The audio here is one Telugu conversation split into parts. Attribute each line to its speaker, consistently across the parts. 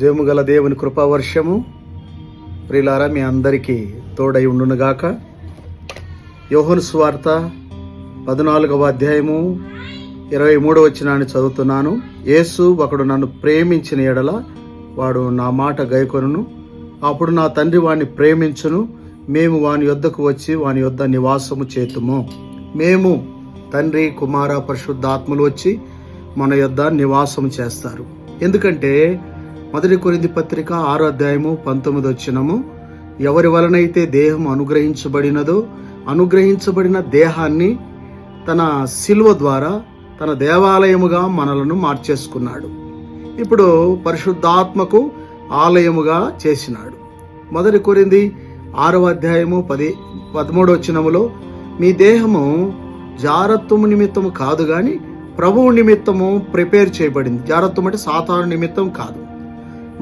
Speaker 1: జయముగల దేవుని కృపావర్షము ప్రియులారా మీ అందరికీ తోడై ఉండునుగాక. యోహాను సువార్త 14వ అధ్యాయము 23వ వచనాన్ని చదువుతున్నాను. యేసు ఒకడు నన్ను ప్రేమించిన ఎడల వాడు నా మాట గైకొనును, అప్పుడు నా తండ్రి వాణ్ణి ప్రేమించును, మేము వాని యొద్దకు వచ్చి వాని యొద్ద నివాసము చేతుము. మేము తండ్రి కుమార పరిశుద్ధాత్మలు వచ్చి మన యొద్ద నివాసము చేస్తారు. ఎందుకంటే 1 కొరింథీ పత్రిక 6వ అధ్యాయము 19వ వచనము, ఎవరి వలనైతే దేహం అనుగ్రహించబడినదో అనుగ్రహించబడిన దేహాన్ని తన శిలువ ద్వారా తన దేవాలయముగా మనలను మార్చేసుకున్నాడు. ఇప్పుడు పరిశుద్ధాత్మకు ఆలయముగా చేసినాడు. 1 కొరింథీ 6వ అధ్యాయము 13వ వచనములో, మీ దేహము జారత్వము నిమిత్తము కాదు గాని ప్రభువు నిమిత్తము ప్రిపేర్ చేయబడింది. జారత్వం అంటే సాతాను నిమిత్తం కాదు.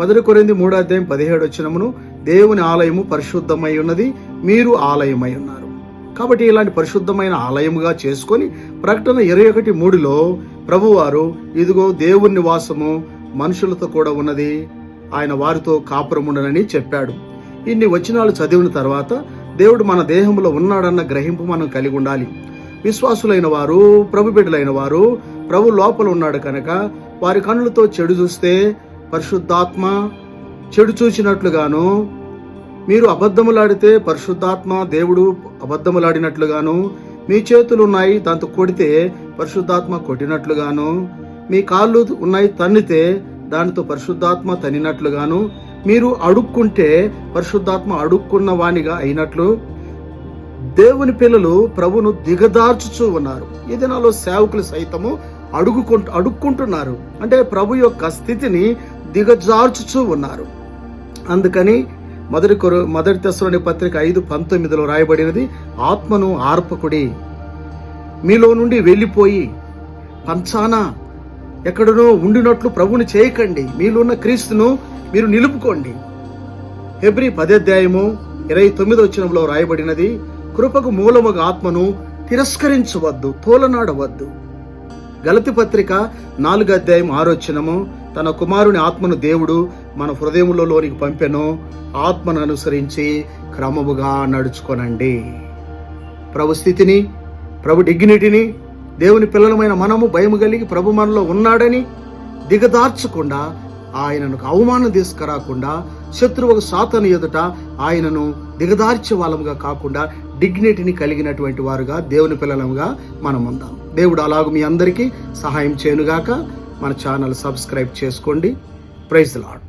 Speaker 1: 1 కొరింథీ 3వ అధ్యాయం 17వ వచనమును, దేవుని ఆలయము పరిశుద్ధమై ఉన్నది, మీరు ఆలయమై ఉన్నారు. కాబట్టి ఇలాంటి పరిశుద్ధమైన ఆలయముగా చేసుకొని ప్రకటన 21:3లో ప్రభువారు ఇదిగో దేవుని నివాసము మనుషులతో కూడా ఉన్నది, ఆయన వారితో కాపురముండనని చెప్పాడు. ఇన్ని వచనాలు చదివిన తర్వాత దేవుడు మన దేహంలో ఉన్నాడన్న గ్రహింపు మనం కలిగి ఉండాలి. విశ్వాసులైన వారు, ప్రభు బిడ్డలైన వారు ప్రభు లోపల ఉన్నాడు కనుక వారి కన్నులతో చెడు చూస్తే పరిశుద్ధాత్మ చెడు చూచినట్లుగాను, మీరు అబద్ధములాడితే పరిశుద్ధాత్మ దేవుడు అబద్ధములాడినట్లుగాను, మీ చేతులు ఉన్నాయి దాంతో కొడితే పరిశుద్ధాత్మ కొట్టినట్లుగాను, మీ కాళ్ళు ఉన్నాయి తన్నితే దానితో పరిశుద్ధాత్మ తన్నినట్లుగాను, మీరు అడుక్కుంటే పరిశుద్ధాత్మ అడుక్కున్న వానిగా అయినట్లు దేవుని పిల్లలు ప్రభును దిగదార్చుచూ ఉన్నారు. ఈ దినాల్లో సేవకులు సైతము అడుక్కుంటున్నారు, అంటే ప్రభు యొక్క స్థితిని దిగజార్చుచూ ఉన్నారు. అందుకని 1 తెస్సలోనిక పత్రిక 5:19లో రాయబడినది, ఆత్మను ఆర్పకుడి, మీలో నుండి వెళ్ళిపోయి పంచాన ఎక్కడనో ఉండినట్లు ప్రభుని చేయకండి, మీలో ఉన్న క్రీస్తును మీరు నిలుపుకోండి. హెబ్రీ 10వ అధ్యాయము 29వ వచనంలో రాయబడినది, కృపకు మూలముగా ఆత్మను తిరస్కరించవద్దు, తోలనాడవద్దు. గలతీ పత్రిక 4వ అధ్యాయం 6వ వచనము, తన కుమారుని ఆత్మను దేవుడు మన హృదయములోనికి పంపెను, ఆత్మను అనుసరించి క్రమముగా నడుచుకొనండి. ప్రభు స్థితిని, ప్రభు డిగ్నిటీని, దేవుని పిల్లలమైన మనము భయము కలిగి ప్రభు మనలో ఉన్నాడని దిగదార్చకుండా, ఆయనను అవమానం తీసుకురాకుండా, శత్రువుకు సాతాను ఎదుట ఆయనను దిగదార్చే వాళ్ళముగా కాకుండా డిగ్నిటీని కలిగినటువంటి వారుగా దేవుని పిల్లలముగా మనం ఉందాం. దేవుడు అలాగూ మీ అందరికీ సహాయం చేయనుగాక. మన ఛానల్ సబ్స్క్రైబ్ చేసుకోండి. Praise the lord.